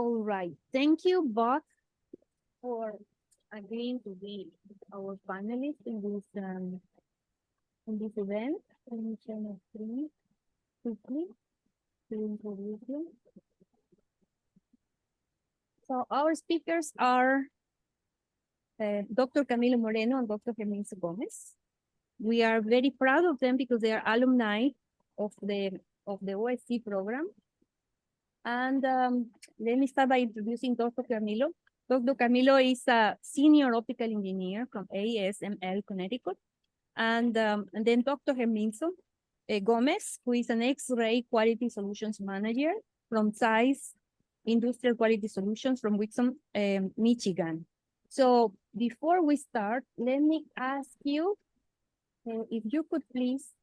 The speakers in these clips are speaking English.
All right. Thank you both for agreeing to be our panelists in this event. Let me share my screen quickly to introduce you. So our speakers are Dr. Camilo Moreno and Dr. Herminso Gomez. We are very proud of them because they are alumni of the OSC program. And let me start by introducing Dr. Camilo. Dr. Camilo is a senior optical engineer from ASML, Connecticut. And then Dr. Herminso Gomez, who is an X-ray quality solutions manager from ZEISS Industrial Quality Solutions from Wixom, Michigan. So before we start, let me ask you if you could please,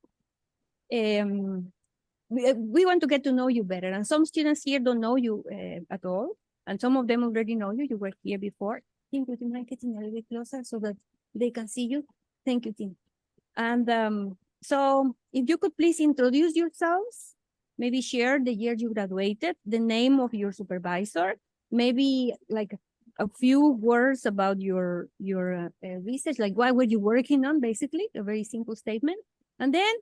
we want to get to know you better. And some students here don't know you at all. And some of them already know you. You were here before. Tim, would you mind getting a little bit closer so that they can see you? Thank you, Tim. And so if you could please introduce yourselves, maybe share the year you graduated, the name of your supervisor, maybe like a few words about your research, like what were you working on, basically, a very simple statement. And then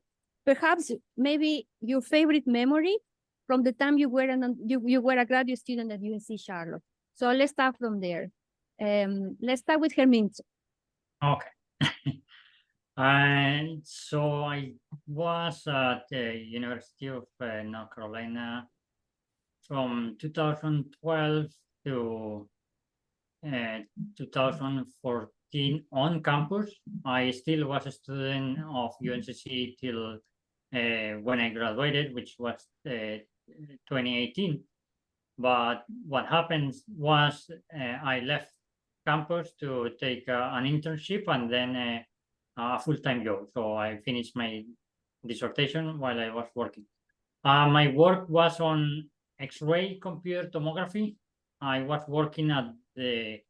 perhaps maybe your favorite memory from the time you were a graduate student at UNC Charlotte. So let's start from there. Let's start with Herminso. Okay. And so I was at the University of North Carolina from 2012 to 2014 on campus. I still was a student of UNCC till when I graduated, which was 2018. But what happened was I left campus to take an internship and then a full-time job. So I finished my dissertation while I was working. My work was on X-ray computer tomography. I was working at the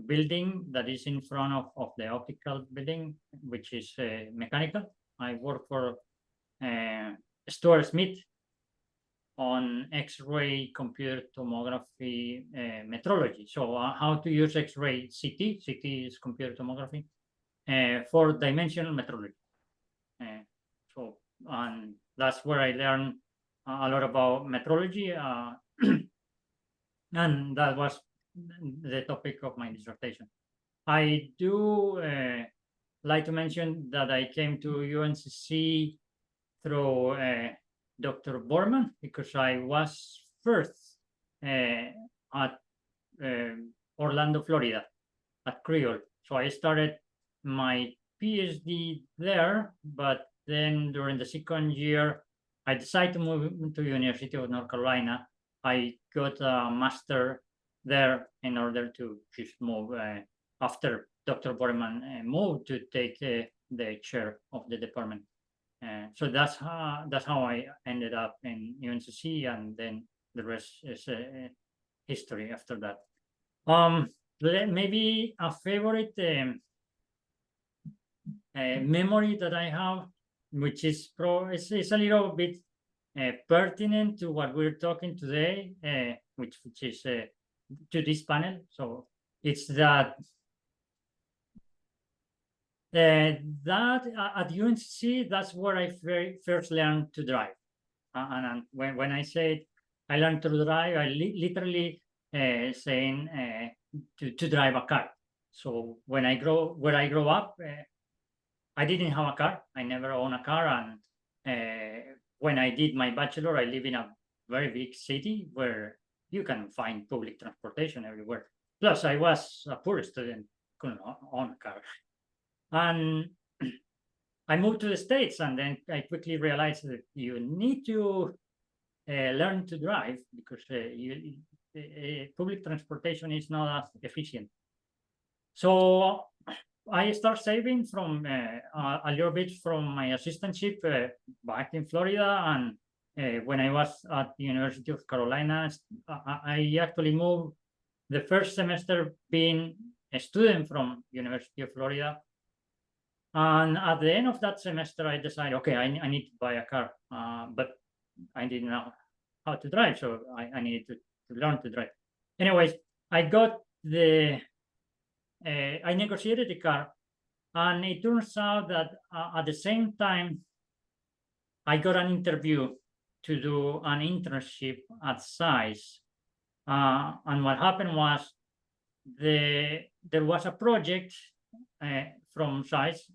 building that is in front of the optical building, which is mechanical. I work for Stuart Smith on X-ray computer tomography metrology. So how to use X-ray CT. CT is computer tomography for dimensional metrology. And that's where I learned a lot about metrology. And that was the topic of my dissertation. I do like to mention that I came to UNCC through Dr. Borman because I was first at Orlando, Florida, at Creole. So I started my PhD there, but then during the second year, I decided to move to University of North Carolina. I got a master there in order to just move after Dr. Borman moved to take the chair of the department. So that's how I ended up in UNCC, and then the rest is history after that. Maybe a favorite memory that I have, which is it's a little bit pertinent to what we're talking today, which is to this panel. So it's that at UNCC, that's where I first learned to drive. And when I say I learned to drive, I literally saying to drive a car. So where I grow up, I didn't have a car. I never owned a car. And when I did my bachelor, I live in a very big city where you can find public transportation everywhere. Plus, I was a poor student, couldn't own a car. And I moved to the States, and then I quickly realized that you need to learn to drive because public transportation is not as efficient. So I start saving from a little bit from my assistantship back in Florida, and when I was at the University of Carolina, I actually moved the first semester being a student from University of Florida. And at the end of that semester, I decided, okay, I need to buy a car, but I didn't know how to drive, so I needed learn to drive. Anyways, I got the, I negotiated the car, and it turns out that at the same time, I got an interview to do an internship at SAIS. And what happened was there was a project from SAIS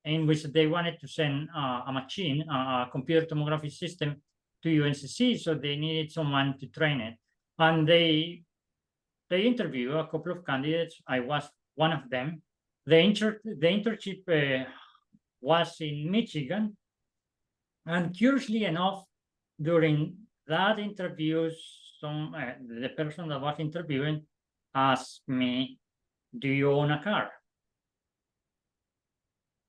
in which they wanted to send a machine, a computer tomography system to UNCC, so they needed someone to train it. And they interviewed a couple of candidates. I was one of them. The internship was in Michigan. And curiously enough, during that interview, the person that was interviewing asked me, "Do you own a car?"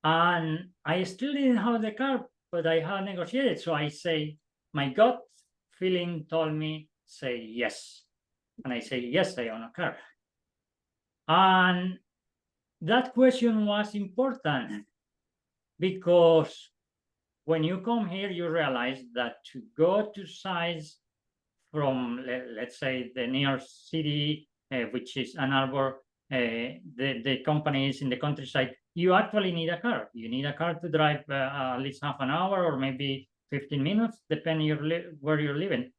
And I still didn't have the car, but I had negotiated. So I say, my gut feeling told me, say yes. And I say, yes, I own a car. And that question was important because when you come here, you realize that to go to SAIS from, let's say, the near city, which is Ann Arbor, the company is in the countryside, you actually need a car. You need a car to drive at least half an hour or maybe 15 minutes, depending where you're living.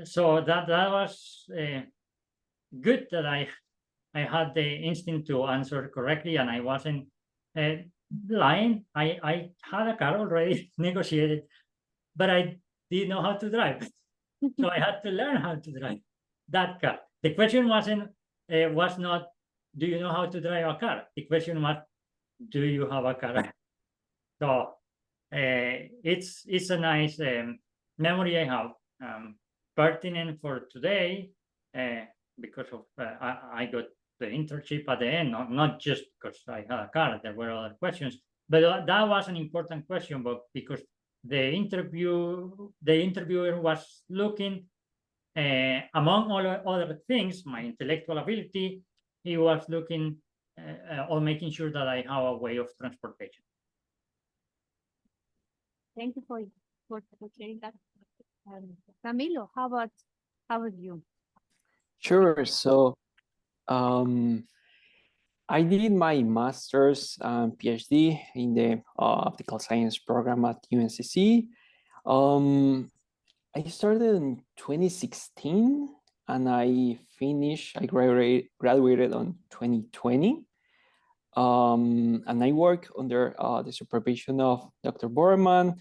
So that was good that I had the instinct to answer correctly, and I wasn't lying. I had a car already negotiated, but I didn't know how to drive. So I had to learn how to drive that car. The question was not, do you know how to drive a car? The question was, do you have a car? So it's a nice memory I have, pertinent for today, because of I got the internship at the end, not just because I had a car. There were other questions, but that was an important question, but because the interviewer was looking, among all other things, my intellectual ability, he was looking on making sure that I have a way of transportation. Thank you for sharing that. Camilo, how about you? Sure. So I did my master's and PhD in the optical science program at UNCC. I started in 2016 and I graduated on 2020. And I work under the supervision of Dr. Borman.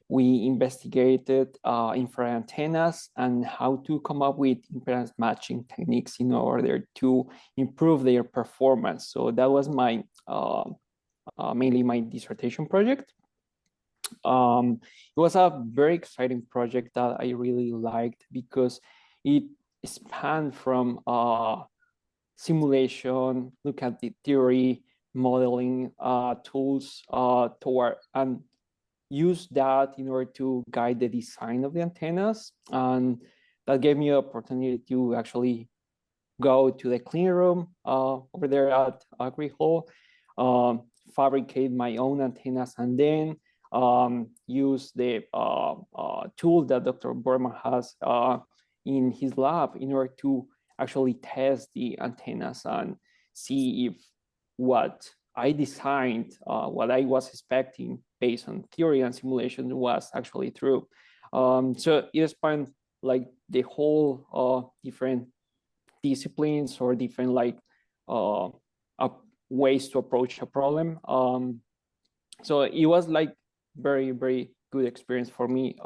We investigated infrared antennas and how to come up with impedance matching techniques in order to improve their performance. So that was my mainly my dissertation project. It was a very exciting project that I really liked because it spanned from simulation, look at the theory, modeling tools toward and use that in order to guide the design of the antennas. And that gave me an opportunity to actually go to the clean room over there at Agri Hall, fabricate my own antennas, and then use the tool that Dr. Borman has in his lab in order to actually test the antennas and see if what I designed, what I was expecting based on theory and simulation was actually true. So it spanned like the whole different disciplines or different like ways to approach a problem. So it was like very, very good experience for me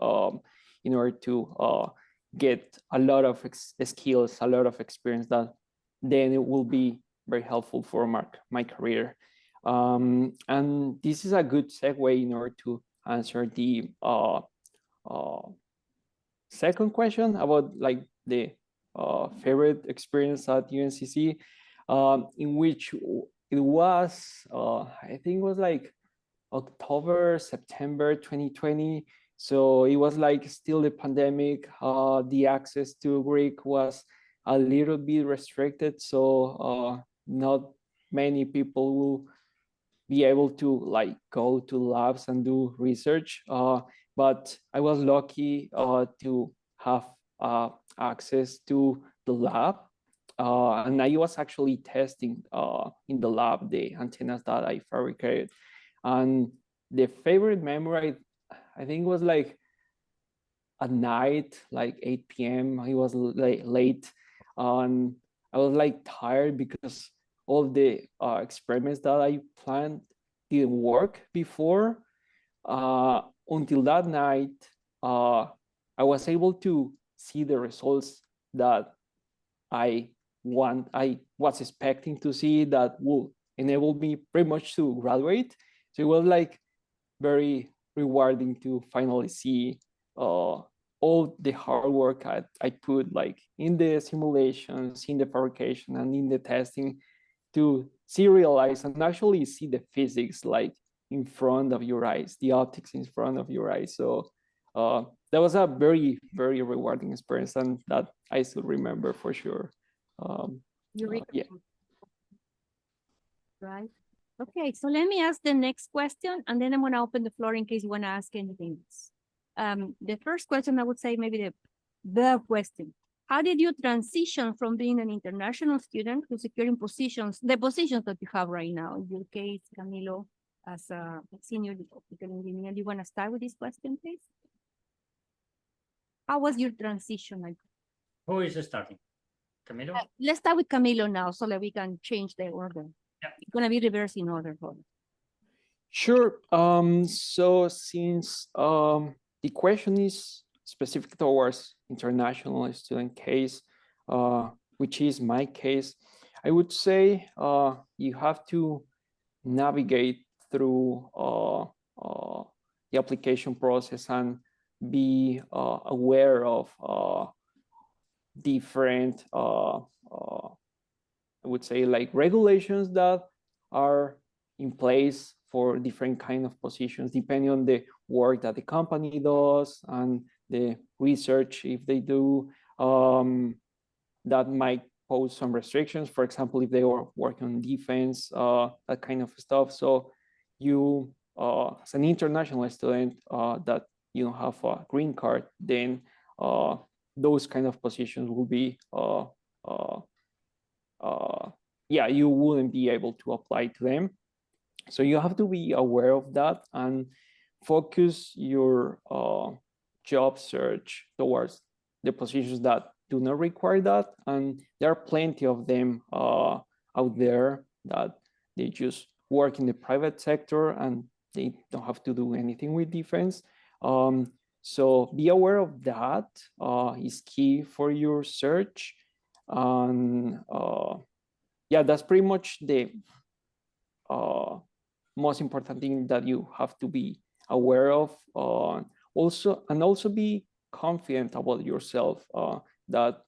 in order to get a lot of skills, a lot of experience that then it will be very helpful for my career. And this is a good segue in order to answer the second question about like the favorite experience at UNCC, in which it was, I think it was like October, September 2020. So it was like still the pandemic. The access to Greek was a little bit restricted. So not many people will be able to like go to labs and do research. But I was lucky to have access to the lab. And I was actually testing in the lab the antennas that I fabricated. And the favorite memory, I think, was like at night, like 8 p.m. It was late, and I was like tired because all the experiments that I planned didn't work before. Until that night, I was able to see the results that I was expecting to see, that will enable me pretty much to graduate. So it was like very rewarding to finally see all the hard work I put like in the simulations, in the fabrication, and in the testing to realize and actually see the physics like in front of your eyes, the optics in front of your eyes. So that was a very, very rewarding experience, and that I still remember for sure. Yeah. Right. Okay, so let me ask the next question, and then I'm going to open the floor in case you want to ask anything else. The first question, I would say maybe the question. How did you transition from being an international student to securing positions, the positions that you have right now? In your case, Camilo, as a senior optical engineer, do you want to start with this question, please? How was your transition like? Who is starting? Camilo? Let's start with Camilo now so that we can change the order. Yeah. It's going to be reverse in order. Sure. So since the question is specific towards international student case, which is my case, I would say you have to navigate through the application process and be aware of different, I would say, like regulations that are in place for different kind of positions, depending on the work that the company does and the research if they do. That might pose some restrictions. For example, if they are working on defense, that kind of stuff. So you, as an international student that you don't have a green card, then those kind of positions will be, yeah, you wouldn't be able to apply to them. So you have to be aware of that and focus your job search towards the positions that do not require that. And there are plenty of them out there that they just work in the private sector and they don't have to do anything with defense. So be aware of that is key for your search. And yeah, that's pretty much the most important thing that you have to be aware of. Also be confident about yourself that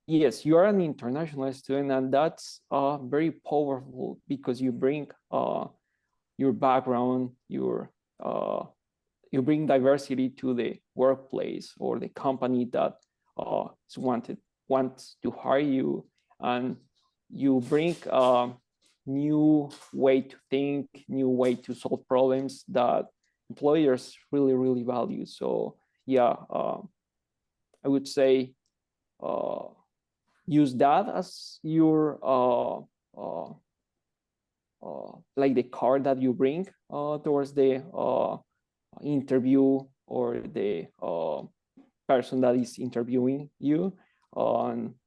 yes, you are an international student, and that's very powerful because you bring your background, you bring diversity to the workplace or the company that wants to hire you, and you bring new way to think, new way to solve problems that employers really, really value. So yeah, I would say use that as your like the card that you bring towards the interview or the person that is interviewing you.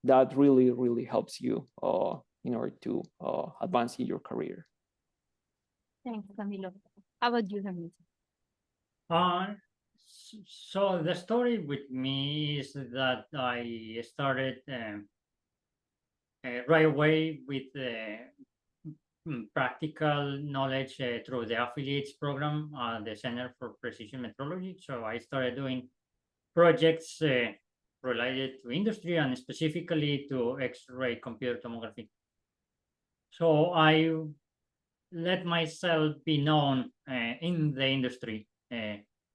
That really, really helps you in order to advance in your career. Thanks, Camilo. How about you, Herminso? So the story with me is that I started right away with practical knowledge through the affiliates program, the Center for Precision Metrology. So I started doing projects related to industry and specifically to X-ray computer tomography. So I let myself be known in the industry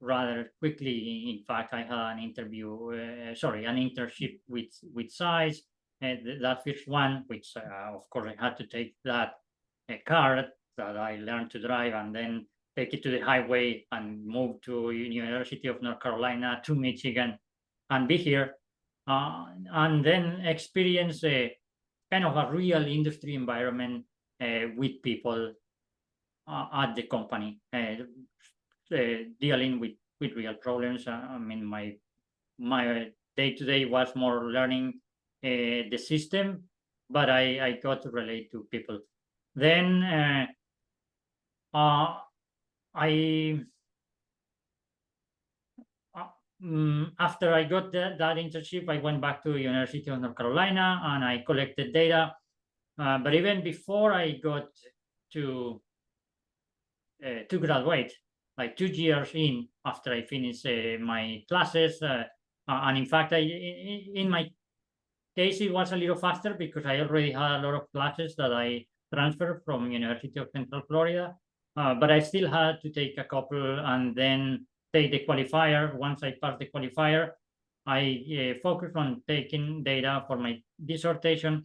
rather quickly. In fact, I had an internship with SAIS, that first one, which of course I had to take that car that I learned to drive and then take it to the highway and move to University of North Carolina to Michigan and be here, and then experience a kind of a real industry environment with people at the company, dealing with real problems. I mean, my day-to-day was more learning the system, but I got to relate to people. Then after I got that internship, I went back to University of North Carolina and I collected data. But even before I got to graduate, like 2 years in after I finished my classes, and in fact, in my case, it was a little faster because I already had a lot of classes that I transferred from University of Central Florida, but I still had to take a couple and then take the qualifier. Once I passed the qualifier, I focused on taking data for my dissertation,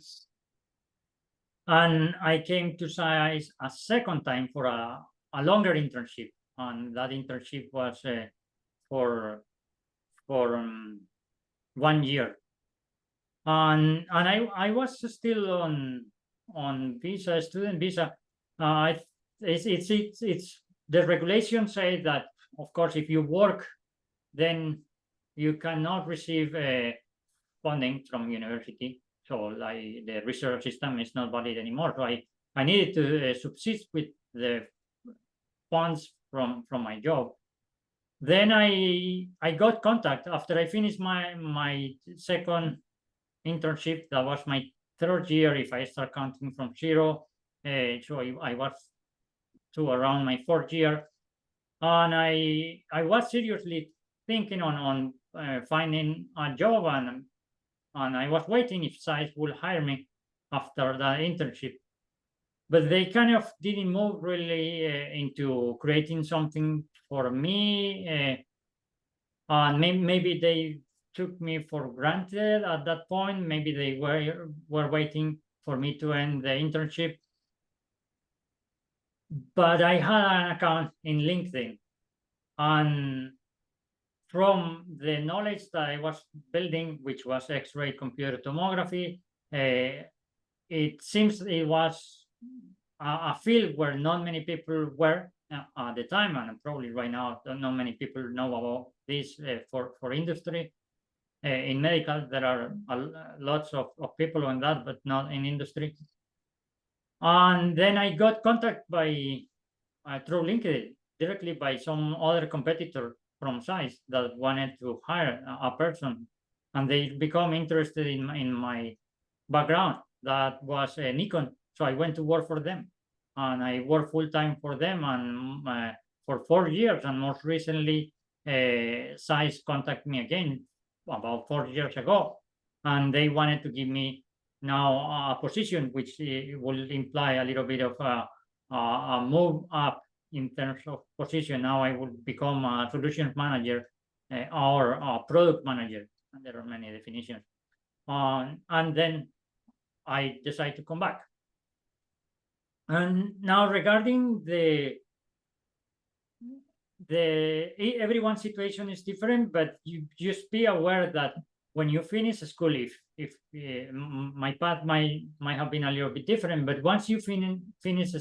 and I came to SAIS a second time for a longer internship, and that internship was for 1 year. And I was still on visa, student visa. It's the regulations say that, of course, if you work, then you cannot receive funding from university. So like the research system is not valid anymore. So I needed to subsist with the funds from my job. Then I got contact after I finished my second internship. That was my third year if I start counting from zero. So I was to around my fourth year, and I was seriously thinking on finding a job, and I was waiting if SAIS would hire me after that internship. But they kind of didn't move really into creating something for me. And maybe they took me for granted at that point. Maybe they were waiting for me to end the internship. But I had an account in LinkedIn, and from the knowledge that I was building, which was X-ray computer tomography, it seems it was a field where not many people were at the time, and probably right now not many people know about this for industry. In medical, there are lots of people on that, but not in industry. And then I got contact by through LinkedIn directly by some other competitor from SAIS that wanted to hire a person, and they become interested in my background. That was Nikon, so I went to work for them, and I worked full time for them, and for 4 years. And most recently, SAIS contacted me again about 4 years ago, and they wanted to give me now a position which will imply a little bit of a move up in terms of position. Now I will become a solutions manager or a product manager. There are many definitions. And then I decided to come back. And now regarding everyone's situation is different, but you just be aware that when you finish school, if my path might have been a little bit different, but once you finish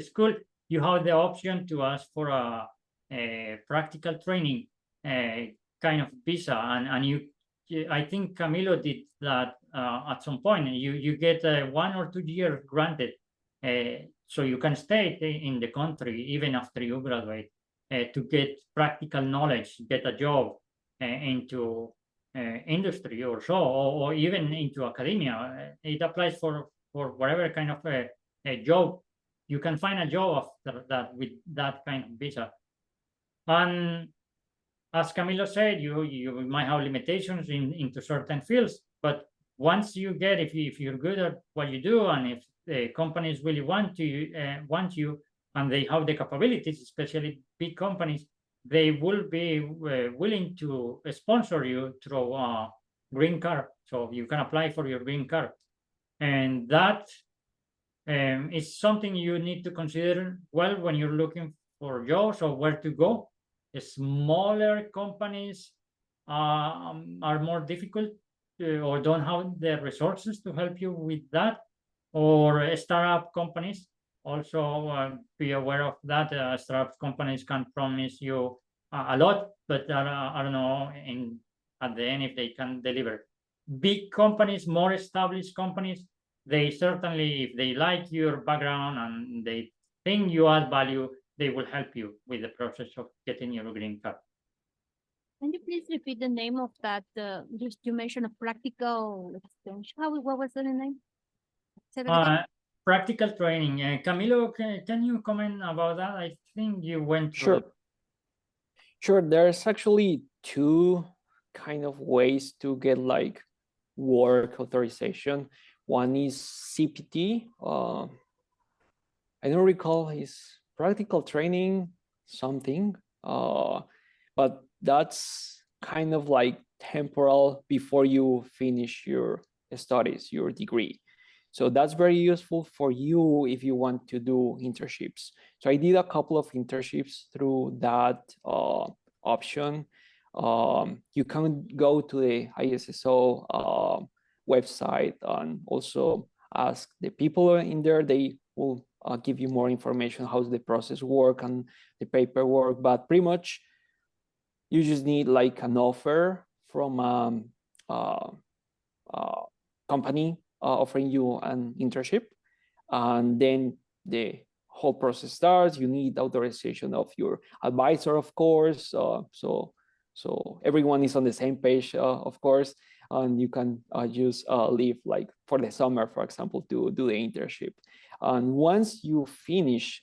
school, you have the option to ask for a practical training kind of visa, and I think Camilo did that at some point. You get 1 or 2 years granted, so you can stay in the country even after you graduate to get practical knowledge, get a job into industry or so, or even into academia. It applies for whatever kind of a job. You can find a job after that with that kind of visa. And as Camilo said, you might have limitations into certain fields, but once you get, if you're good at what you do, and if the companies really want you, and they have the capabilities, especially big companies, they will be willing to sponsor you through a green card. So you can apply for your green card, and that is something you need to consider well when you're looking for jobs or where to go. Smaller companies are more difficult or don't have the resources to help you with that, or startup companies also be aware of that. Startup companies can promise you a lot, but I don't know at the end if they can deliver. Big companies, more established companies, they certainly, if they like your background and they think you add value, they will help you with the process of getting your green card. Can you please repeat the name of that? You mentioned a practical extension. What was the name? Say that again. Practical training. Camilo, can you comment about that? I think you went through Sure. it. Sure, there's actually two kind of ways to get like work authorization. One is CPT. I don't recall his practical training something, but that's kind of like temporal before you finish your studies, your degree. So that's very useful for you if you want to do internships. So I did a couple of internships through that option. You can go to the ISSO website and also ask the people in there. They will give you more information, how's the process work and the paperwork, but pretty much you just need like an offer from a company offering you an internship, and then the whole process starts. You need authorization of your advisor, of course, so everyone is on the same page, of course, and you can just leave like for the summer, for example, to do the internship. And once you finish,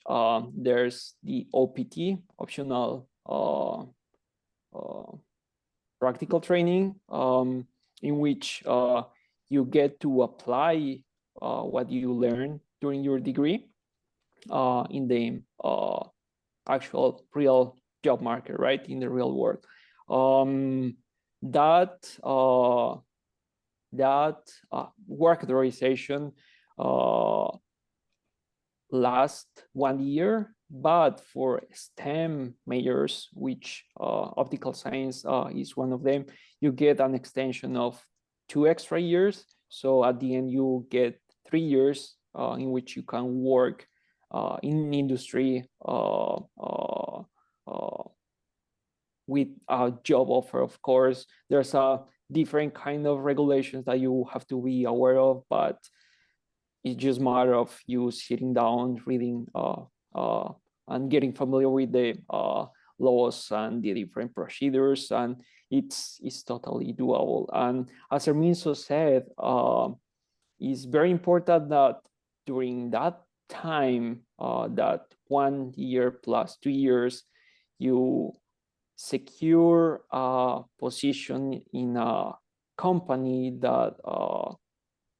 there's the OPT, optional practical training, in which you get to apply what you learn during your degree in the actual real job market, right? In the real world. That work authorization last 1 year, but for STEM majors, which optical science is one of them, you get an extension of 2 extra years. So at the end, you get 3 years in which you can work in industry with a job offer. Of course, there's a different kind of regulations that you have to be aware of, but it's just a matter of you sitting down, reading and getting familiar with the laws and the different procedures, and it's totally doable. And as Herminso said, it's very important that during that time, that 1 year plus 2 years, you secure a position in a company that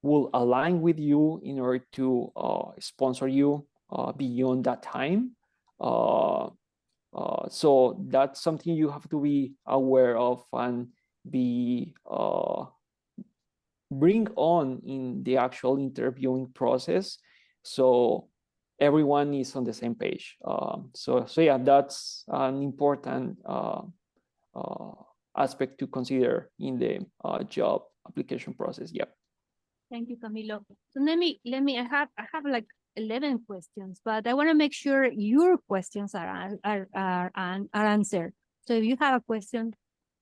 will align with you in order to sponsor you beyond that time. So that's something you have to be aware of and be bring on in the actual interviewing process, so everyone is on the same page. So yeah, that's an important aspect to consider in the job application process. Yep. Thank you, Camilo. So let me, I have like 11 questions, but I want to make sure your questions are answered. So if you have a question,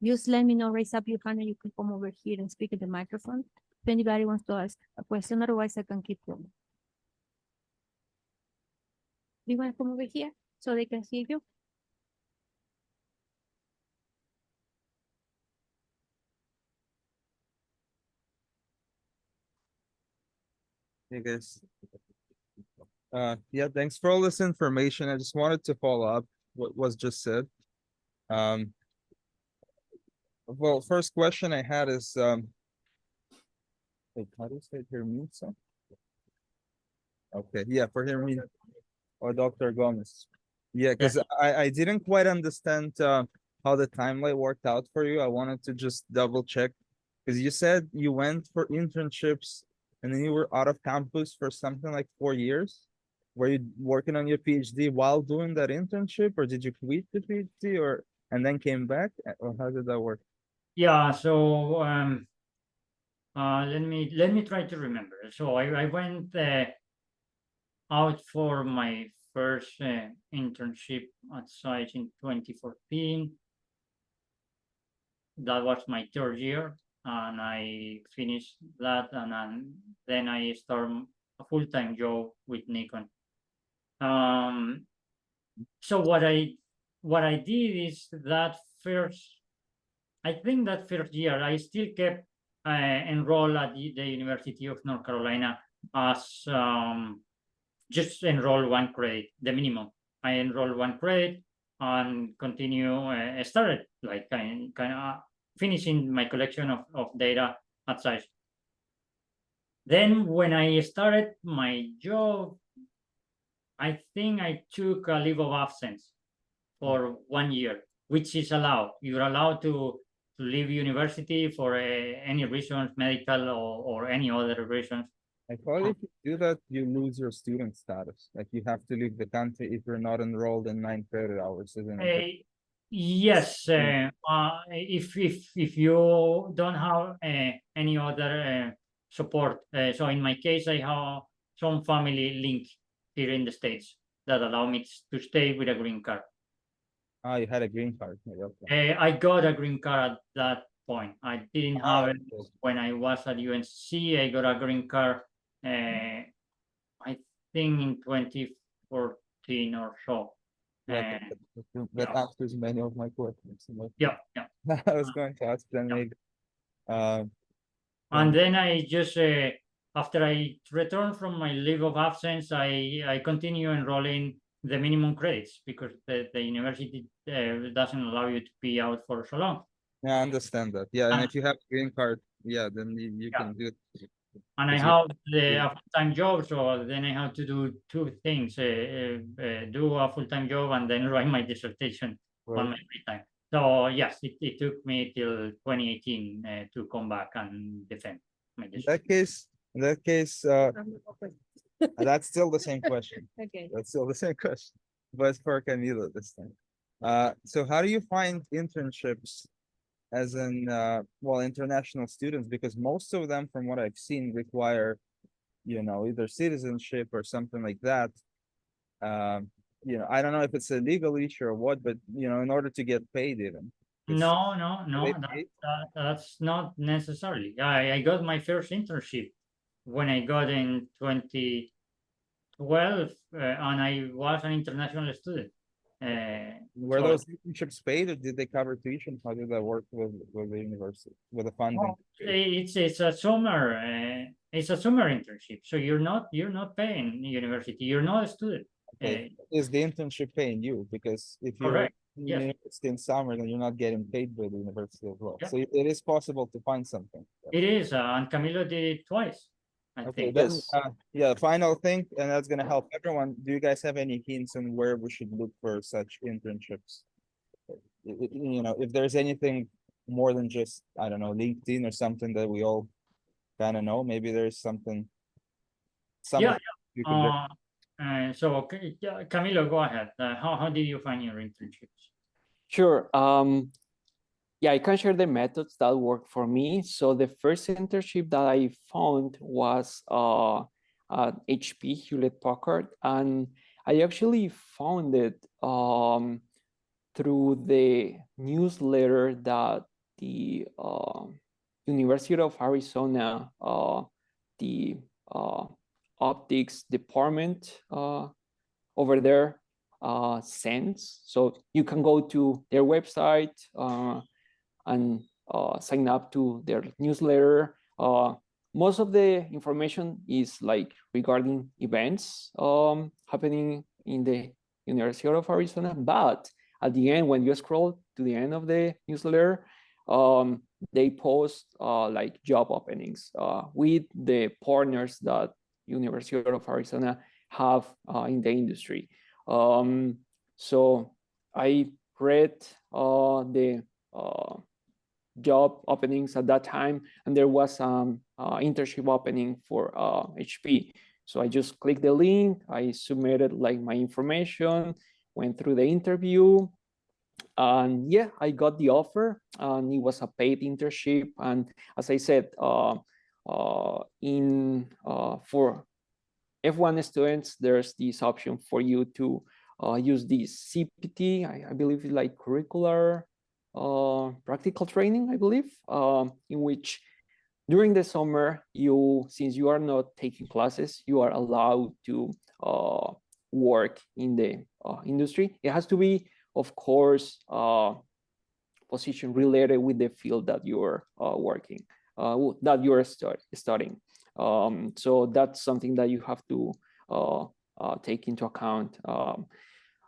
just let me know, raise up your hand and you can come over here and speak at the microphone. If anybody wants to ask a question, otherwise I can keep going. Do you want to come over here so they can see you? Hey guys. Yeah, thanks for all this information. I just wanted to follow up what was just said. Well, first question I had is wait, how do you say it? Herminso? Okay, yeah, for Herminso or Dr. Gomez. Yeah, because I didn't quite understand how the timeline worked out for you. I wanted to just double check, because you said you went for internships and then you were out of campus for something like 4 years. Were you working on your PhD while doing that internship, or did you quit the PhD and then came back, or how did that work? Yeah, so let me try to remember. So I went out for my first internship at site in 2014. That was my third year, and I finished that, and then I started a full-time job with Nikon. So what I did is that I think that first year I still kept enrolled at the University of North Carolina as just enroll one credit, the minimum. I enrolled one credit and started like kind of finishing my collection of data at site. Then when I started my job, I think I took a leave of absence for 1 year, which is allowed. You're allowed to leave university for any reasons, medical or any other reasons. I thought if you do that, you lose your student status. Like you have to leave the country if you're not enrolled in 9 credit hours, isn't it? Yes, if you don't have any other support. So in my case, I have some family link here in the States that allow me to stay with a green card. Ah, you had a green card. Okay. I got a green card at that point. I didn't have it okay. when I was at UNC. I got a green card, I think in 2014 or so. Yeah, that yeah. answers many of my questions. Yeah. I was going to ask them maybe. And then I just after I returned from my leave of absence, I continue enrolling the minimum credits because the university doesn't allow you to be out for so long. Yeah, I understand that. Yeah, and And- if you have a green card, yeah, then you can do it. And I Because have a full-time job, so then I have to do two things: do a full-time job and then write my dissertation on my free time. So yes, it took me till 2018 to come back and defend my In dissertation. that case, that's still the same question. Okay. That's still the same question, but it's for Camilo this time. So how do you find internships as in well, international students? Because most of them, from what I've seen, require, either citizenship or something like that. I don't know if it's a legal issue or what, but in order to get paid even. No, they pay? that's not necessarily. I got my first internship when I got in 2012, and I was an international student. Were so- those internships paid or did they cover tuition? How did that work with the university, with the funding? Oh, it's a summer internship, so you're not paying university. You're not a student. Okay. Is the internship paying you? Because if you're Correct. in Yes. university in summer, then you're not getting paid by the university as well. Yeah. So it is possible to find something. It is, and Camilo did it twice, I Okay, think. then, Yes. yeah, final thing, and that's gonna help everyone. Do you guys have any hints on where we should look for such internships? If there's anything more than just, I don't know, LinkedIn or something that we all kind of know, maybe there's something. Yeah, You could look. So okay, yeah, Camilo, go ahead. How did you find your internships? Sure. Yeah, I can share the methods that work for me. So the first internship that I found was at HP Hewlett Packard, and I actually found it through the newsletter that the University of Arizona, the optics department over there sends. So you can go to their website and sign up to their newsletter. Most of the information is like regarding events happening in the University of Arizona, but at the end, when you scroll to the end of the newsletter, they post like job openings with the partners that University of Arizona have in the industry. So I read the job openings at that time, and there was internship opening for HP. So I just clicked the link, I submitted like my information, went through the interview, And yeah, I got the offer, and it was a paid internship. And as I said, for F1 students, there's this option for you to use this CPT, I believe it's like curricular practical training, I believe, in which during the summer, since you are not taking classes, you are allowed to work in the industry. It has to be, of course, position related with the field that you're working, that you're studying. So that's something that you have to take into account.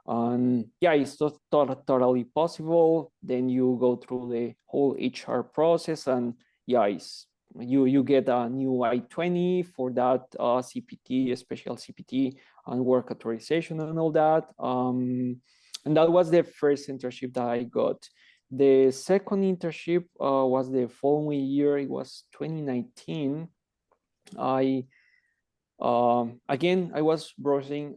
And yeah, it's totally possible. Then you go through the whole HR process, and yeah, you get a new I-20 for that CPT, special CPT, and work authorization and all that. And that was the first internship that I got. The second internship was the following year. It was 2019. Again, I was browsing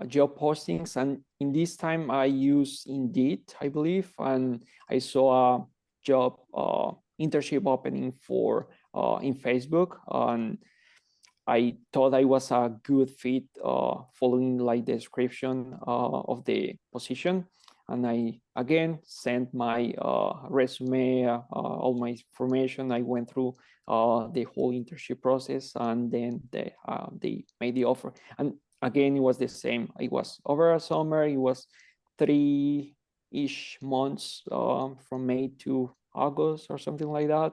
job postings, and in this time I used Indeed, I believe, and I saw a job internship opening for in Facebook, and I thought I was a good fit following like the description of the position. And I again sent my resume, all my information. I went through the whole internship process, and then they made the offer. And again, it was the same. It was over a summer. It was 3-ish months from May to August or something like that.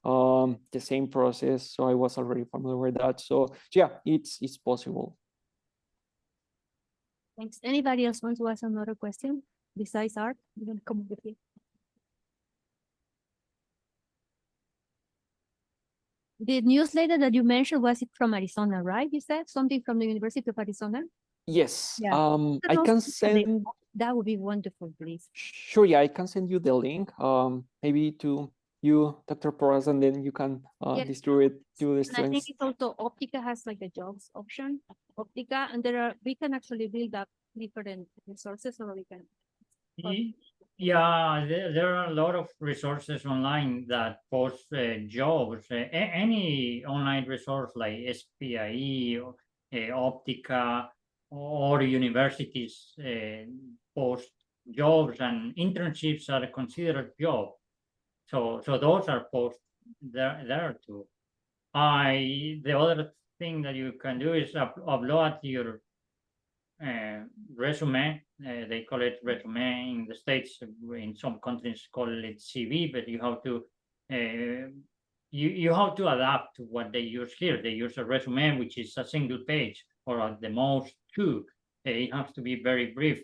The same process. So I was already familiar with that. So yeah, it's possible. Thanks. Anybody else wants to ask another question besides Art? You're gonna come over here. The newsletter that you mentioned, was it from Arizona, right? You said something from the University of Arizona? Yes. Yeah. I can send. That would be wonderful, please. Sure. Yeah, I can send you the link. Maybe to you, Dr. Porras, and then you can distribute to the And I think students. it's also Optica has like a jobs option, Optica, and we can actually build up different resources, so we can. Yeah, there are a lot of resources online that post jobs. Any online resource like SPIE, or, Optica, or universities post jobs, and internships are considered job. So those are post there too. The other thing that you can do is upload your resume. They call it resume in the States. In some countries call it CV, but you have to you have to adapt to what they use here. They use a resume which is a single page, or at the most 2. It has to be very brief,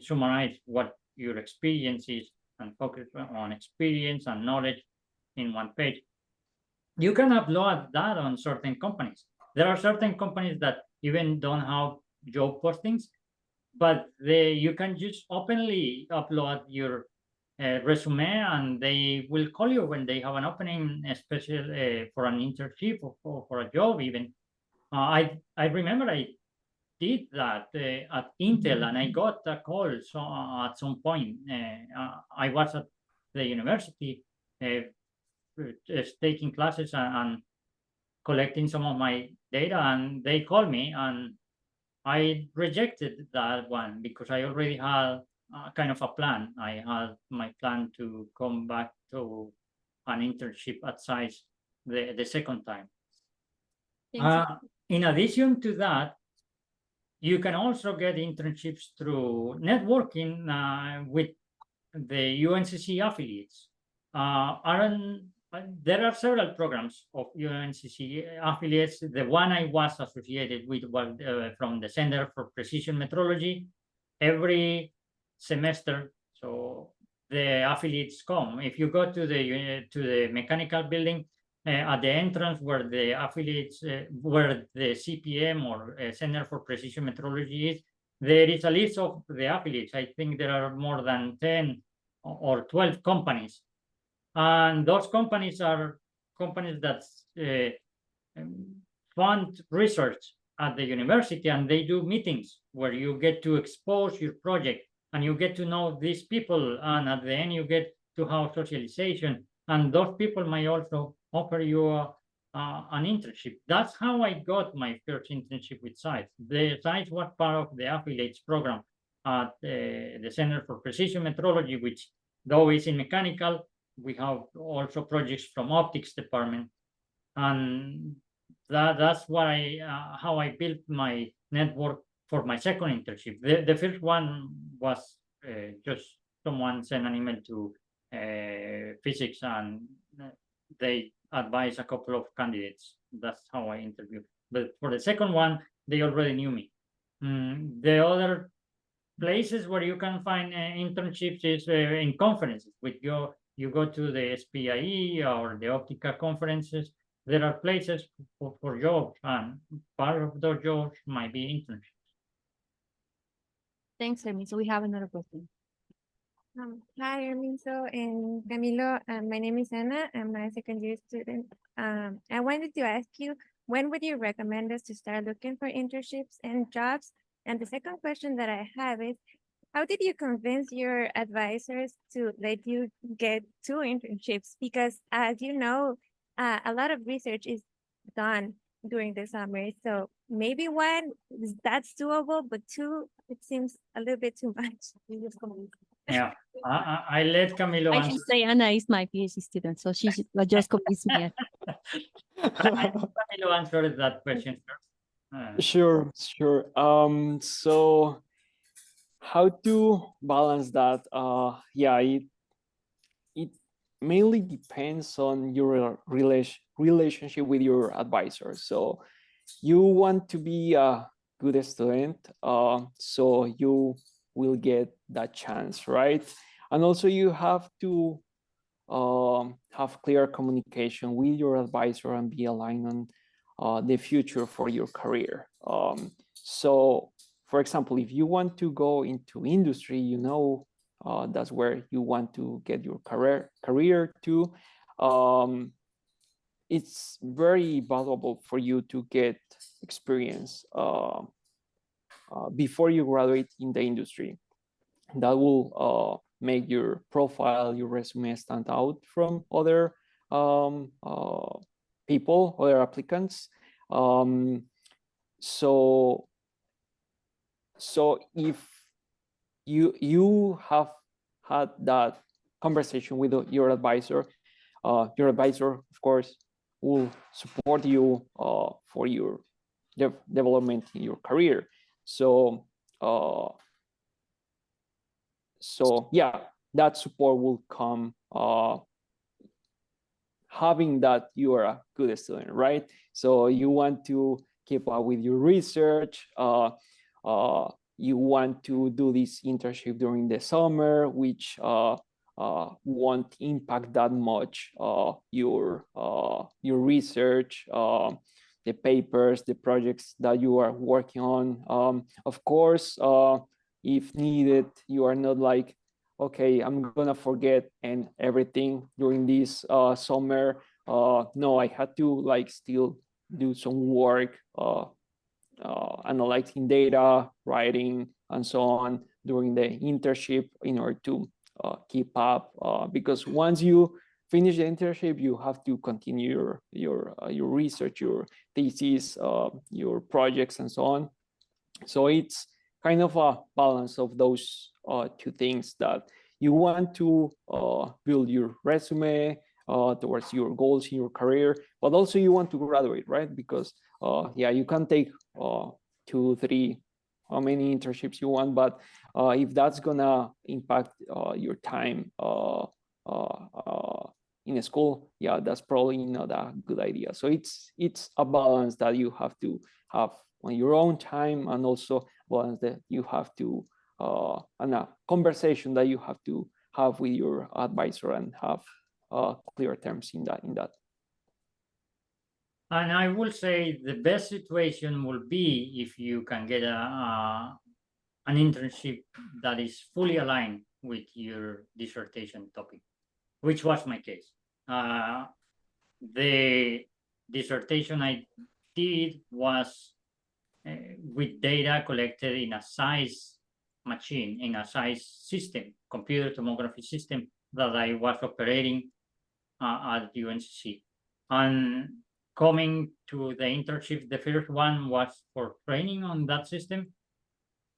summarize what your experience is, and focus on experience and knowledge in one page. You can upload that on certain companies. There are certain companies that even don't have job postings, but you can just openly upload your resume, and they will call you when they have an opening, especially for an internship or for a job even. I remember I did that at Intel, and I got a call at some point. I was at the university taking classes and collecting some of my data, and they called me, and I rejected that one because I already had kind of a plan. I had my plan to come back to an internship at SAIS the second time. In addition to that, you can also get internships through networking with the UNCC affiliates. There are several programs of UNCC affiliates. The one I was associated with was from the Center for Precision Metrology. Every semester, so the affiliates come. If you go to the mechanical building, at the entrance where the affiliates, where the CPM or Center for Precision Metrology is, there is a list of the affiliates. I think there are more than 10 or 12 companies. And those companies are companies that fund research at the university, and they do meetings where you get to expose your project and you get to know these people, and at the end you get to have socialization, and those people might also offer you an internship. That's how I got my first internship with SITE. The SITE was part of the affiliates program at the Center for Precision Metrology, which though is in mechanical, we have also projects from optics department, and that's what how I built my network for my second internship. The first one was just someone sent an email to physics, and they advised a couple of candidates. That's how I interviewed. But for the second one, they already knew me. The other places where you can find internships is in conferences. You go to the SPIE or the Optica conferences. There are places for jobs, and part of those jobs might be internships. Thanks, Herminso. We have another question. Hi, Herminso and Camilo. My name is Anna. I'm a second year student. I wanted to ask you, when would you recommend us to start looking for internships and jobs? And the second question that I have is, how did you convince your advisors to let you get 2 internships? Because as you know, a lot of research is done during the summer. So maybe 1, that's doable, but 2, it seems a little bit too much. Yeah, I let Camilo I answer. should say Anna is my PhD student, so she just convinced me. Camilo answered that question first. Sure. So how to balance that? Yeah, it mainly depends on your relationship with your advisor. So you want to be a good student, so you will get that chance, right? And also you have to have clear communication with your advisor and be aligned on the future for your career. So, for example, if you want to go into industry, you know that's where you want to get your career to. It's very valuable for you to get experience before you graduate in the industry. That will make your profile, your resume stand out from other people, other applicants. So if you have had that conversation with your advisor, of course, will support you for your development in your career. So yeah, that support will come having that you are a good student, right? So you want to keep up with your research. You want to do this internship during the summer, which won't impact that much your research, the papers, the projects that you are working on. Of course, if needed, you are not like, okay, I'm gonna forget and everything during this summer. No, I had to like still do some work, analyzing data, writing, and so on during the internship in order to keep up. Because once you finish the internship, you have to continue your research, your thesis, your projects, and so on. So it's kind of a balance of those 2 things, that you want to build your resume towards your goals in your career, but also you want to graduate, right? Because yeah, you can take 2, 3, how many internships you want, but if that's gonna impact your time in a school, yeah, that's probably not a good idea. So it's a balance that you have to have on your own time, and also balance that you have to and a conversation that you have to have with your advisor and have clear terms in that. And I will say the best situation will be if you can get an internship that is fully aligned with your dissertation topic, which was my case. The dissertation I did was with data collected in a size machine in a size system, computer tomography system that I was operating at UNC. And coming to the internship, the first one was for training on that system.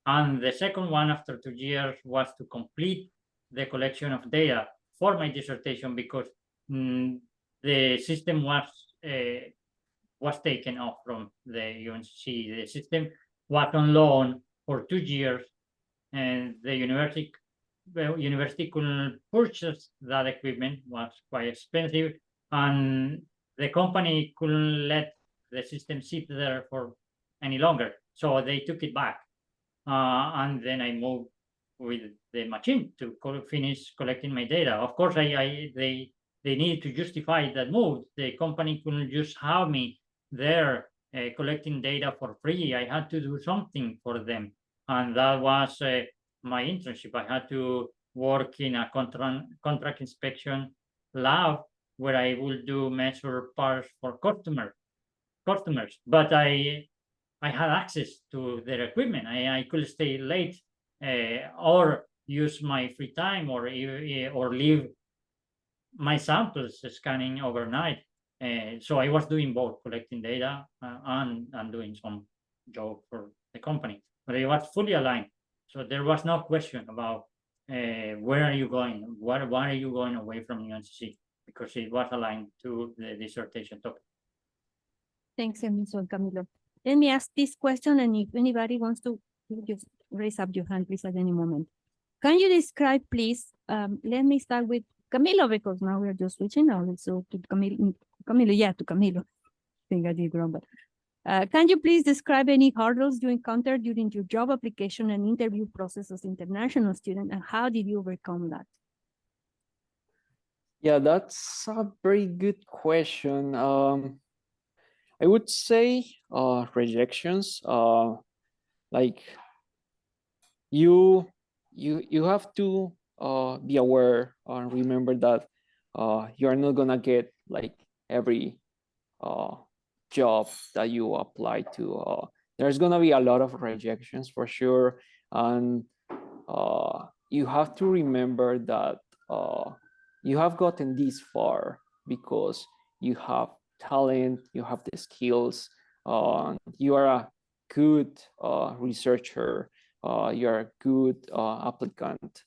And the second one, after 2 years, was to complete the collection of data for my dissertation, because the system was taken off from the UNC. The system was on loan for 2 years, and the university couldn't purchase that equipment, was quite expensive, and the company couldn't let the system sit there for any longer, so they took it back. And then I moved with the machine to finish collecting my data. Of course, they needed to justify that move. The company couldn't just have me there collecting data for free. I had to do something for them, and that was my internship. I had to work in a contract inspection lab where I would do measure parts for customers. But I had access to their equipment. I could stay late or use my free time, or leave my samples scanning overnight. So I was doing both, collecting data and doing some job for the company. But it was fully aligned. So there was no question about where are you going? Why are you going away from UNC? Because it was aligned to the dissertation topic. Thanks, Herminso and Camilo. Let me ask this question, and if anybody wants to, just raise up your hand, please, at any moment. Can you describe, please, let me start with Camilo, because now we are just switching now, so to Camilo, to Camilo. I think I did wrong, but can you please describe any hurdles you encountered during your job application and interview process as international student, and how did you overcome that? Yeah, that's a very good question. I would say rejections. Like you have to be aware and remember that you are not gonna get like every job that you apply to. There's gonna be a lot of rejections for sure, and you have to remember that you have gotten this far because you have talent, you have the skills, you are a good researcher, you are a good applicant,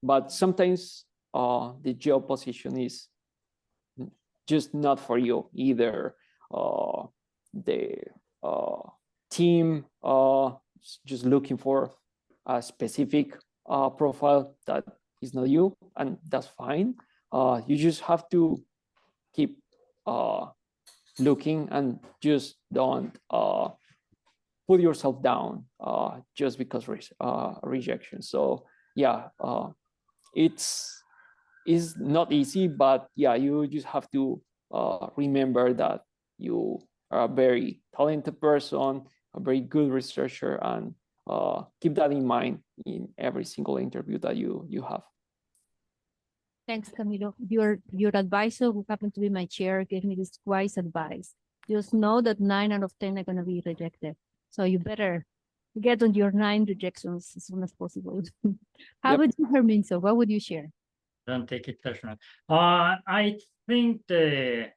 but sometimes the job position is just not for you either. The team just looking for a specific profile that is not you, and that's fine. You just have to keep looking and just don't put yourself down just because rejection. So yeah, it's not easy, but yeah, you just have to remember that you are a very talented person, a very good researcher, and keep that in mind in every single interview that you have. Thanks, Camilo. Your advisor, who happened to be my chair, gave me this wise advice. Just know that 9 out of 10 are going to be rejected. So you better get on your 9 rejections as soon as possible. How about you, Herminso? What would you share? Don't take it personal. I think the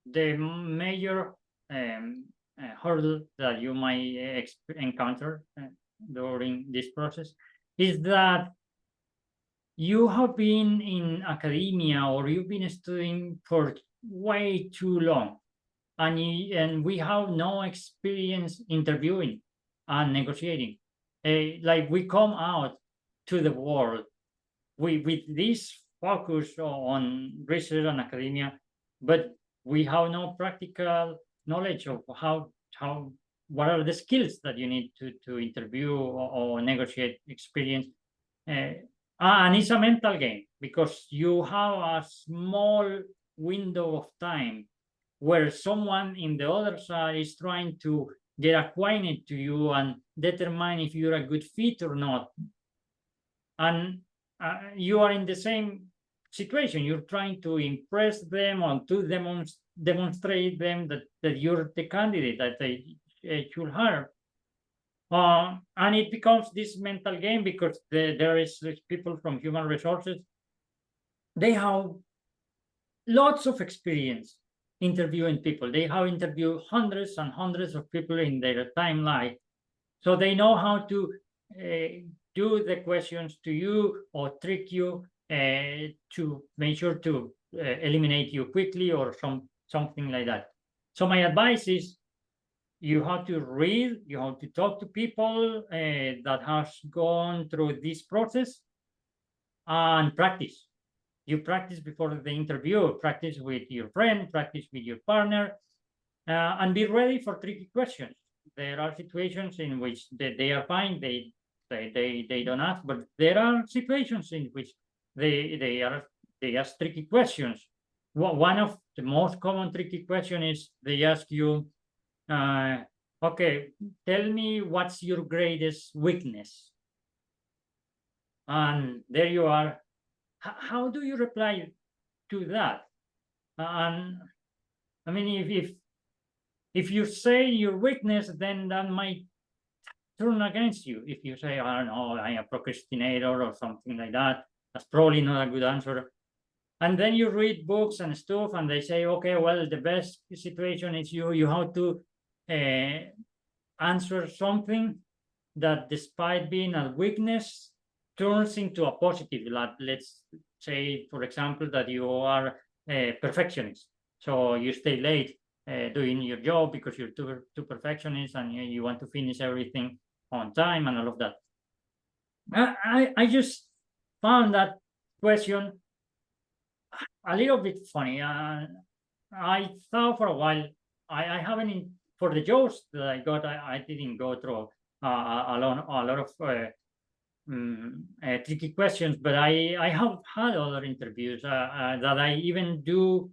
major hurdle that you might encounter during this process is that you have been in academia, or you've been studying for way too long, and we have no experience interviewing and negotiating. Like we come out to the world with this focus on research and academia, but we have no practical knowledge of what are the skills that you need to interview or negotiate experience. And it's a mental game, because you have a small window of time where someone in the other side is trying to get acquainted to you and determine if you're a good fit or not. And you are in the same situation. You're trying to impress them or to demonstrate them that you're the candidate that they should hire. And it becomes this mental game because there is people from human resources. They have lots of experience interviewing people. They have interviewed hundreds and hundreds of people in their timeline. So they know how to do the questions to you or trick you to make sure to eliminate you quickly or something like that. So my advice is you have to read, you have to talk to people that has gone through this process and practice. You practice before the interview, practice with your friend, practice with your partner, and be ready for tricky questions. There are situations in which they are fine, they don't ask, but there are situations in which they ask tricky questions. One of the most common tricky question is they ask you, okay, tell me what's your greatest weakness, and there you are. How do you reply to that? And I mean, if you say your weakness, then that might turn against you. If you say, I don't know, I'm a procrastinator or something like that, that's probably not a good answer. And then you read books and stuff, and they say, okay, well, the best situation is you have to answer something that, despite being a weakness, turns into a positive. Let's say, for example, that you are a perfectionist. So you stay late doing your job because you're too perfectionist and you want to finish everything on time and all of that. I just found that question a little bit funny. I thought for a while, I haven't, for the jobs that I got, I didn't go through a lot of tricky questions, but I have had other interviews that I even do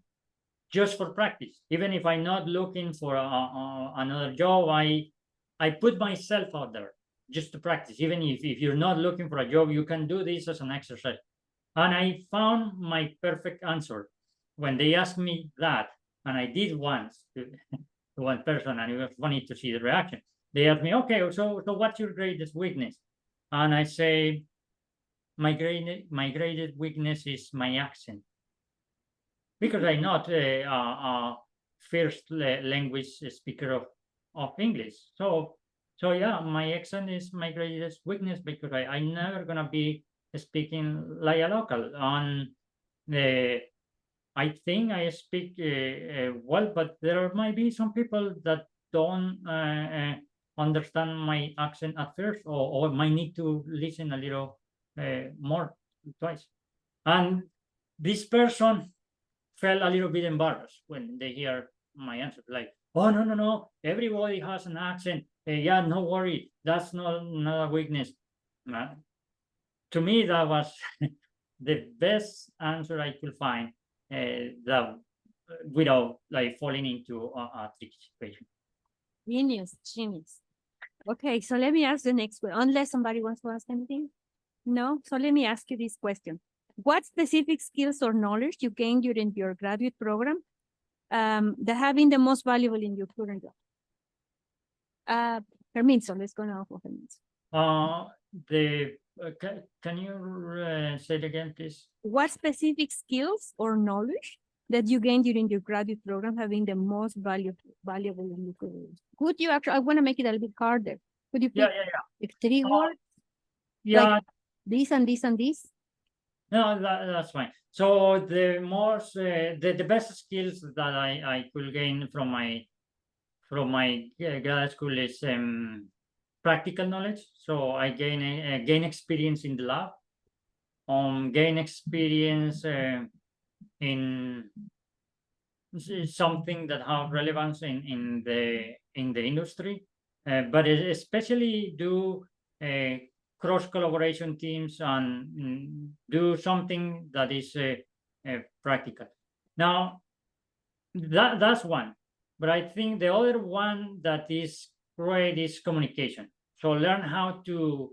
just for practice. Even if I'm not looking for another job, I put myself out there just to practice. Even if you're not looking for a job, you can do this as an exercise. And I found my perfect answer when they asked me that, and I did once to one person, and it was funny to see the reaction. They asked me, okay, so what's your greatest weakness? And I say, my greatest weakness is my accent, because I'm not a first language speaker of English. So yeah, my accent is my greatest weakness because I'm never gonna be speaking like a local. And I think I speak well, but there might be some people that don't understand my accent at first, or might need to listen a little more twice. And this person felt a little bit embarrassed when they hear my answer, like, oh, no, everybody has an accent. Yeah, no worry, that's not a weakness. To me, that was the best answer I could find, that without like falling into a tricky situation. Genius. Okay, so let me ask the next one, unless somebody wants to ask anything. No, so let me ask you this question. What specific skills or knowledge you gained during your graduate program that have been the most valuable in your current job? Herminso, let's go now for Herminso. Can you say it again, please? What specific skills or knowledge that you gained during your graduate program have been the most valuable in your career? Could you actually, I want to make it a little bit harder. Could you pick if 3 words? Yeah. Like this and this and this? No, that's fine. So the most, the best skills that I could gain from my grad school is practical knowledge. So I gain experience in the lab, gain experience in something that have relevance in the industry, but especially do cross collaboration teams and do something that is practical. Now that's one, but I think the other one that is great is communication. So learn how to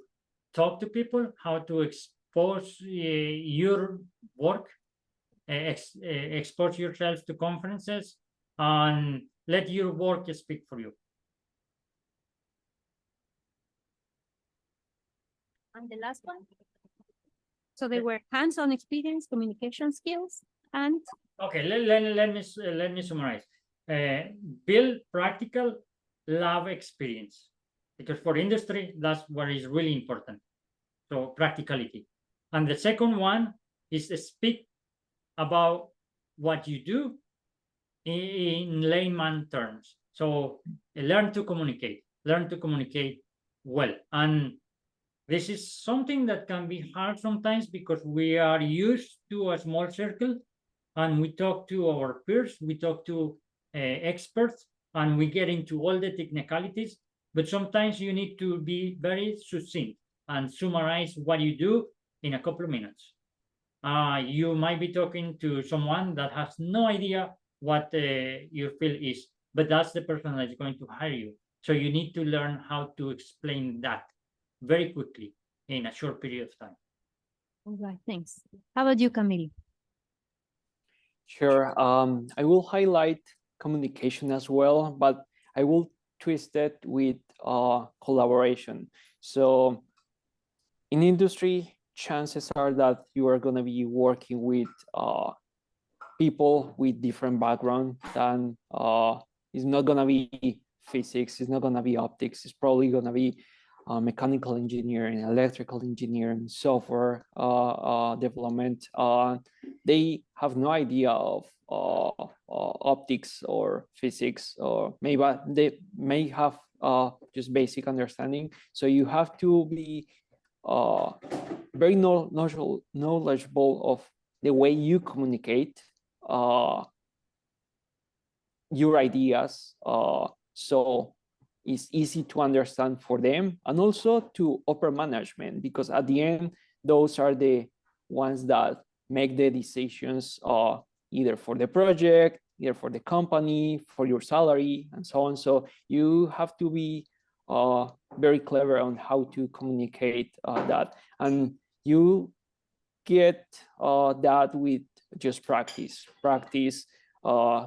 talk to people, how to expose your work, expose yourself to conferences, and let your work speak for you. And the last one? So they were hands-on experience, communication skills, and Okay, let me summarize. Build practical lab experience, because for industry, that's what is really important. So practicality. And the second one is to speak about what you do in layman terms. So learn to communicate well. And this is something that can be hard sometimes because we are used to a small circle and we talk to our peers, we talk to experts, and we get into all the technicalities. But sometimes you need to be very succinct and summarize what you do in a couple of minutes. You might be talking to someone that has no idea what your field is, but that's the person that is going to hire you. So you need to learn how to explain that very quickly in a short period of time. all right, thanks. How about you, Camilo? Sure. I will highlight communication as well, but I will twist it with collaboration. So in industry, chances are that you are going to be working with people with different background than it's not going to be physics, it's not going to be optics, it's probably going to be mechanical engineering, electrical engineering, software development. They have no idea of optics or physics, or maybe they may have just basic understanding. So you have to be very knowledgeable of the way you communicate your ideas, so it's easy to understand for them, and also to upper management, because at the end, those are the ones that make the decisions either for the project, either for the company, for your salary, and so on. So you have to be very clever on how to communicate that. And you get that with just practice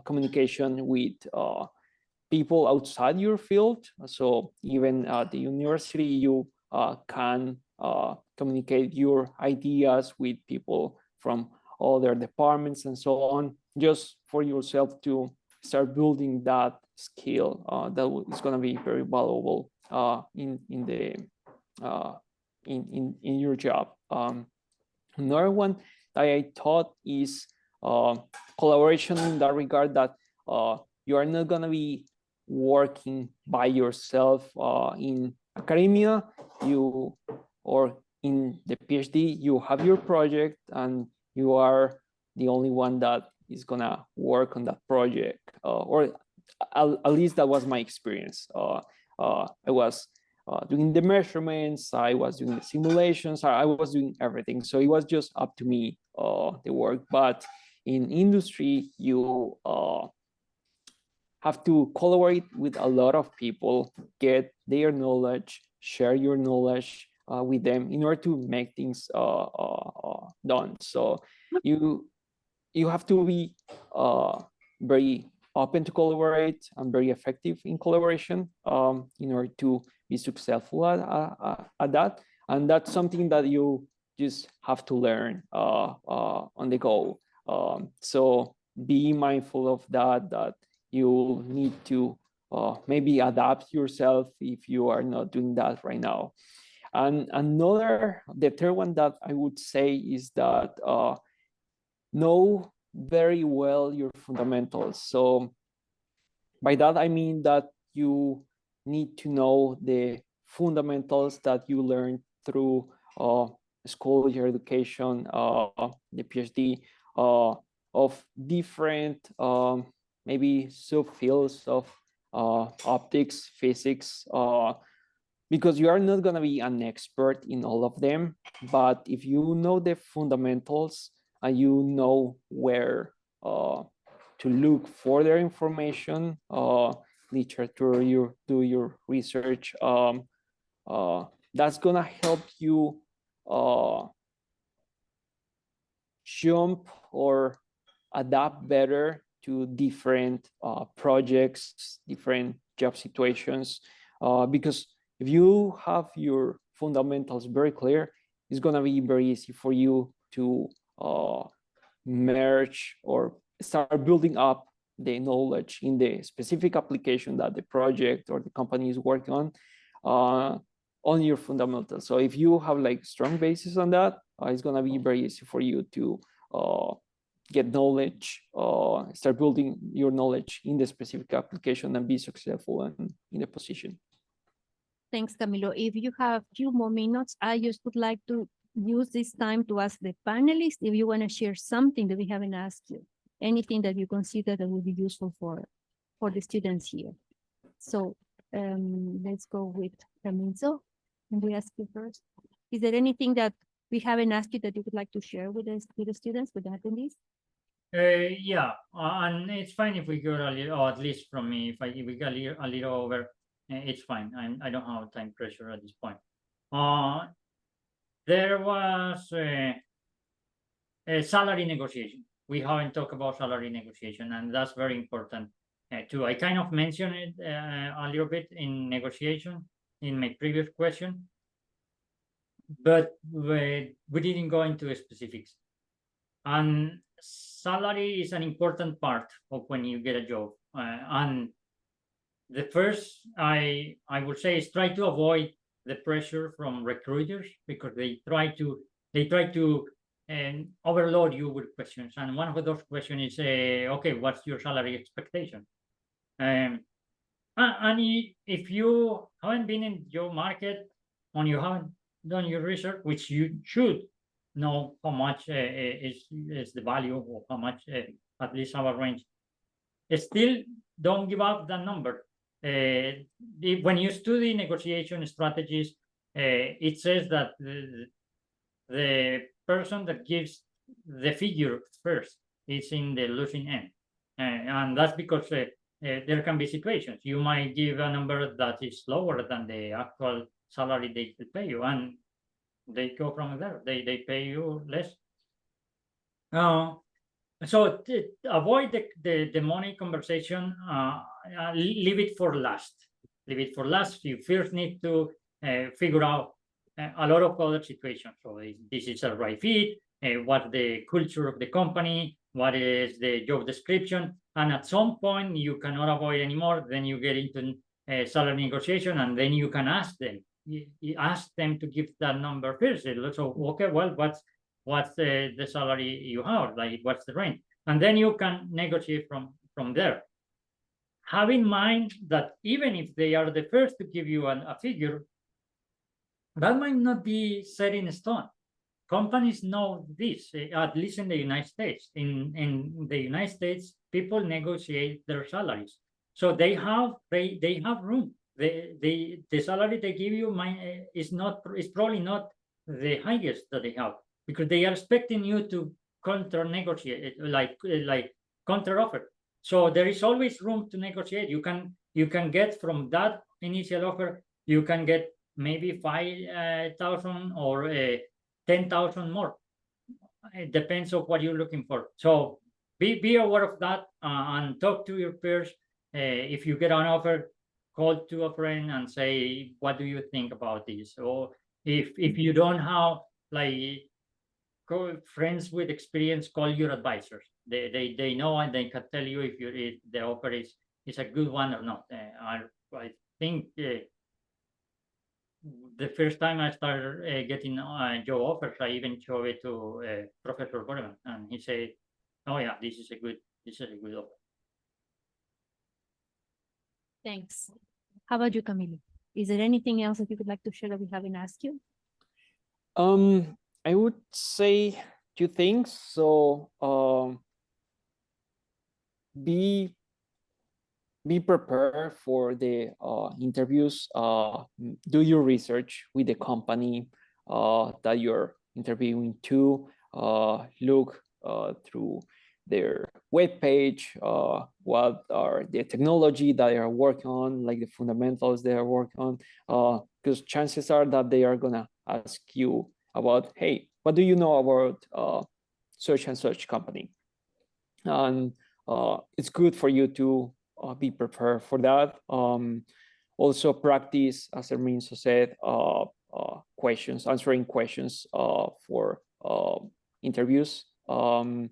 communication with people outside your field. So even at the university, you can communicate your ideas with people from other departments and so on, just for yourself to start building that skill that is going to be very valuable in your job. Another one that I thought is collaboration in that regard, that you are not going to be working by yourself in academia, or in the PhD, you have your project and you are the only one that is going to work on that project, or at least that was my experience. I was doing the measurements, I was doing the simulations, I was doing everything. So it was just up to me, the work. But in industry, you have to collaborate with a lot of people, get their knowledge, share your knowledge with them in order to make things done. So you have to be very open to collaborate and very effective in collaboration in order to be successful at that. And that's something that you just have to learn on the go. So be mindful of that you need to maybe adapt yourself if you are not doing that right now. And the third one that I would say is that know very well your fundamentals. So by that, I mean that you need to know the fundamentals that you learned through school, your education, the PhD, of different maybe subfields of optics, physics, because you are not going to be an expert in all of them. But if you know the fundamentals and you know where to look for their information, literature, you do your research, that's gonna help you jump or adapt better to different projects, different job situations, because if you have your fundamentals very clear, it's gonna be very easy for you to merge or start building up the knowledge in the specific application that the project or the company is working on your fundamentals. So if you have like strong basis on that, it's gonna be very easy for you to get knowledge, start building your knowledge in the specific application and be successful in the position. Thanks, Camilo. If you have a few more minutes, I just would like to use this time to ask the panelists if you want to share something that we haven't asked you, anything that you consider that would be useful for the students here. So let's go with Herminso. And we ask you first. Is there anything that we haven't asked you that you would like to share with us, with the students, with the attendees? Yeah, and it's fine if we go a little, or at least from me, if we go a little over, it's fine. I don't have time pressure at this point. There was a salary negotiation. We haven't talked about salary negotiation, and that's very important too. I kind of mentioned it a little bit in negotiation in my previous question, but we didn't go into specifics. And salary is an important part of when you get a job. And the first I would say is try to avoid the pressure from recruiters, because they try to overload you with questions. And one of those questions is, okay, what's your salary expectation? And if you haven't been in your market and you haven't done your research, which you should know how much is the value, or how much at least our range, still don't give up that number. When you study negotiation strategies, it says that the person that gives the figure first is in the losing end, and that's because there can be situations you might give a number that is lower than the actual salary they will pay you, and they go from there. They pay you less. So avoid the money conversation. Leave it for last. Leave it for last. You first need to figure out a lot of other situations. So this is a right fit. What's the culture of the company? What is the job description? And at some point you cannot avoid anymore. Then you get into salary negotiation, and then you can ask them. You ask them to give that number first. So okay, well, what's the salary you have? Like, what's the range? And then you can negotiate from there. Have in mind that even if they are the first to give you a figure, that might not be set in stone. Companies know this, at least in the United States. In the United States, people negotiate their salaries, so they have room. The salary they give you is probably not the highest that they have, because they are expecting you to counter negotiate, like counter offer. So there is always room to negotiate. You can get from that initial offer, you can get maybe 5,000 or 10,000 more. It depends on what you're looking for. So be aware of that, and talk to your peers. If you get an offer, call to a friend and say, what do you think about this? Or if you don't have friends with experience, call your advisors. They know, and they can tell you if the offer is a good one or not. I think the first time I started getting job offers, I even showed it to Professor Moreno, and he said, "Oh yeah, this is a good offer." Thanks. How about you, Camilo? Is there anything else that you would like to share that we haven't asked you? I would say two things. So be prepared for the interviews. Do your research with the company that you're interviewing to. Look through their webpage, what are the technology that they are working on, like the fundamentals they are working on, because chances are that they are gonna ask you about, hey, what do you know about such and such company? And it's good for you to be prepared for that. Also practice, as Herminso said, questions, answering questions for interviews. And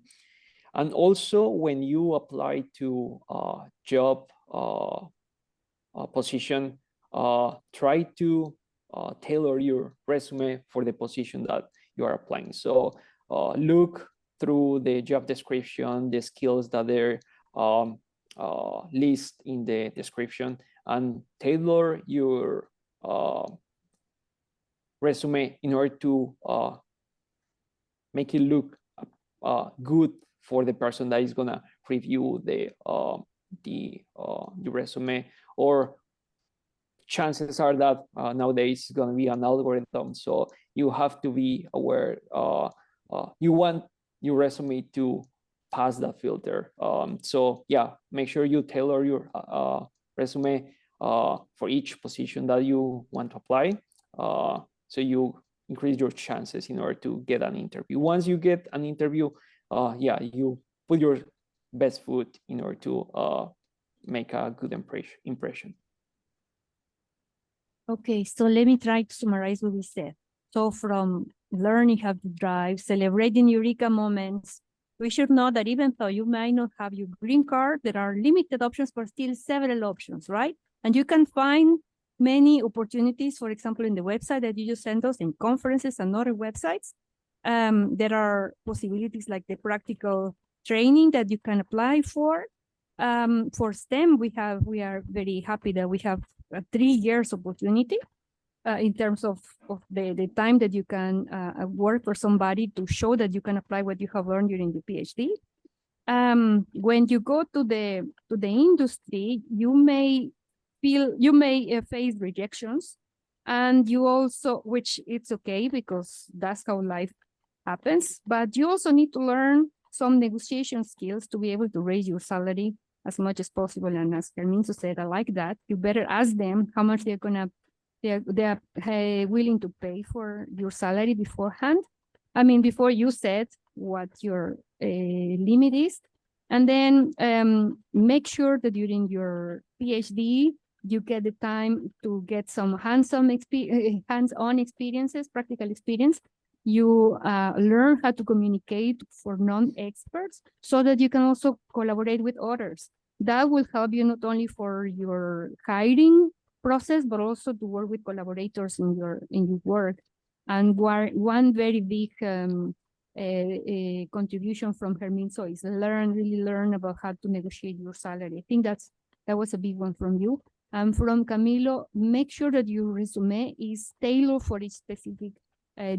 also when you apply to job position, try to tailor your resume for the position that you are applying. So look through the job description, the skills that they're list in the description, and tailor your resume in order to make it look good for the person that is gonna review the resume. Or chances are that nowadays it's gonna be an algorithm, so you have to be aware. You want your resume to pass that filter. So yeah, make sure you tailor your resume for each position that you want to apply, so you increase your chances in order to get an interview. Once you get an interview, yeah, you put your best foot in order to make a good impression. Okay, so let me try to summarize what we said. So from learning how to drive, celebrating eureka moments, we should know that even though you might not have your green card, there are limited options, but still several options, right? And you can find many opportunities, for example, in the website that you just sent us, in conferences and other websites. There are possibilities like the practical training that you can apply for. For STEM, we are very happy that we have a 3 years opportunity in terms of the time that you can work for somebody to show that you can apply what you have learned during the PhD. When you go to the industry, you may face rejections, and you also, which it's okay because that's how life happens, but you also need to learn some negotiation skills to be able to raise your salary as much as possible. And as Herminso said, I like that. You better ask them how much they're willing to pay for your salary beforehand. I mean, before you said what your limit is. And then make sure that during your PhD, you get the time to get some hands-on experiences, practical experience. You learn how to communicate for non-experts so that you can also collaborate with others. That will help you not only for your hiring process, but also to work with collaborators in your work. And one very big contribution from Herminso is really learn about how to negotiate your salary. I think that was a big one from you. And from Camilo, make sure that your resume is tailored for each specific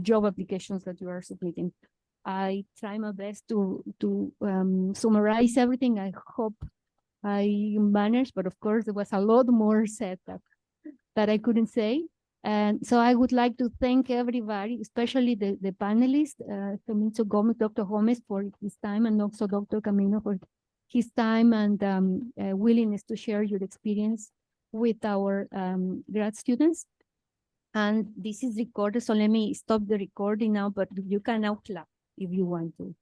job applications that you are submitting. I try my best to summarize everything. I hope I managed, but of course there was a lot more said that I couldn't say. And so I would like to thank everybody, especially the panelists, Herminso Gomez, Dr. Gomez for his time, and also Dr. Camilo for his time and willingness to share your experience with our grad students. And this is recorded, so let me stop the recording now, but you can now clap if you want to.